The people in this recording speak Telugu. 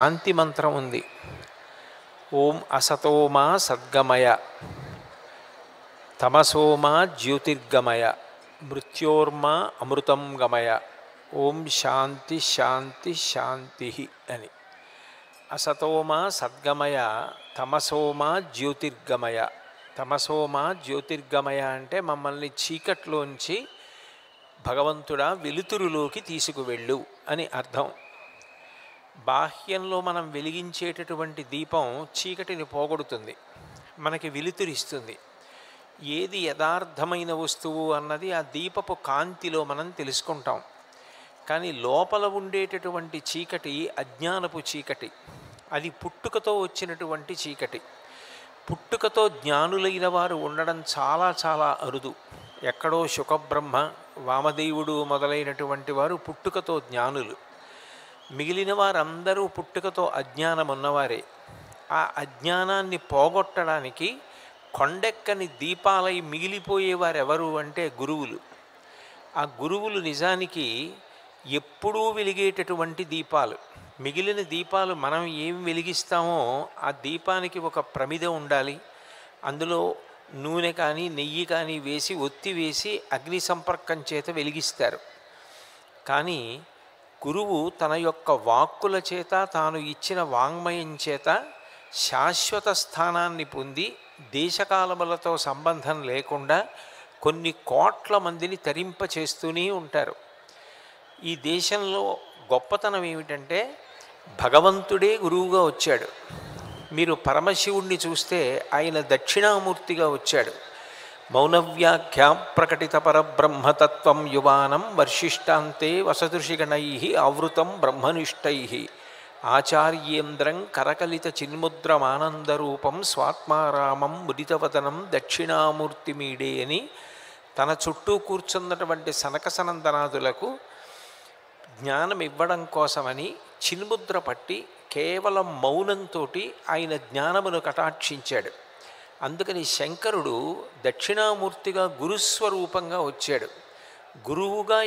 శాంతి మంత్రం ఉంది. ఓం అసతోమా సద్గమయ, తమసోమా జ్యోతిర్గమయ, మృత్యోర్మా అమృతం గమయ, ఓం శాంతి శాంతి శాంతి అని. అసతోమా సద్గమయ, తమసోమా జ్యోతిర్గమయ. తమసోమా జ్యోతిర్గమయ అంటే మమ్మల్ని చీకట్లోంచి భగవంతుడా వెలుతురులోకి తీసుకువెళ్ళు అని అర్థం. బాహ్యంలో మనం వెలిగించేటటువంటి దీపం చీకటిని పోగొడుతుంది, మనకి వెలుతురిస్తుంది. ఏది యథార్థమైన వస్తువు అన్నది ఆ దీపపు కాంతిలో మనం తెలుసుకుంటాం. కానీ లోపల ఉండేటటువంటి చీకటి అజ్ఞానపు చీకటి, అది పుట్టుకతో వచ్చినటువంటి చీకటి. పుట్టుకతో జ్ఞానులైన వారు ఉండడం చాలా చాలా అరుదు. ఎక్కడో శుకబ్రహ్మ, వామదేవుడు మొదలైనటువంటి వారు పుట్టుకతో జ్ఞానులు. మిగిలిన వారందరూ పుట్టుకతో అజ్ఞానం ఉన్నవారే. ఆ అజ్ఞానాన్ని పోగొట్టడానికి కొండెక్కని దీపాలై మిగిలిపోయేవారెవరు అంటే గురువులు. ఆ గురువులు నిజానికి ఎప్పుడూ వెలిగేటటువంటి దీపాలు. మిగిలిన దీపాలు మనం ఏం వెలిగిస్తామో ఆ దీపానికి ఒక ప్రమిద ఉండాలి, అందులో నూనె కానీ నెయ్యి కానీ వేసి ఒత్తి వేసి అగ్ని సంపర్కం చేత వెలిగిస్తారు. కానీ గురువు తన యొక్క వాక్కుల చేత, తాను ఇచ్చిన వాంగ్మయం చేత శాశ్వత స్థానాన్ని పొంది దేశకాలములతో సంబంధం లేకుండా కొన్ని కోట్ల మందిని తరింపచేస్తూనే ఉంటారు. ఈ దేశంలో గొప్పతనం ఏమిటంటే భగవంతుడే గురువుగా వచ్చాడు. మీరు పరమశివుణ్ణి చూస్తే ఆయన దక్షిణామూర్తిగా వచ్చాడు. మౌనవ్యాఖ్యా ప్రకటిత పరబ్రహ్మతత్వం యువానం వర్షిష్టాంతే వసదృషిగణై ఆవృతం బ్రహ్మనిష్టై ఆచార్యేంద్రం కరకలిత చిన్ముద్రమానందరూపం స్వాత్మారామం ముదితవదనం దక్షిణామూర్తిమీడే అని తన చుట్టూ కూర్చున్నటువంటి సనకసనందనాదులకు జ్ఞానం ఇవ్వడం కోసమని చిన్ముద్ర పట్టి కేవలం మౌనంతో ఆయన జ్ఞానమును కటాక్షించాడు. అందుకని శంకరుడు దక్షిణామూర్తిగా గురుస్వరూపంగా వచ్చాడు. గురువుగా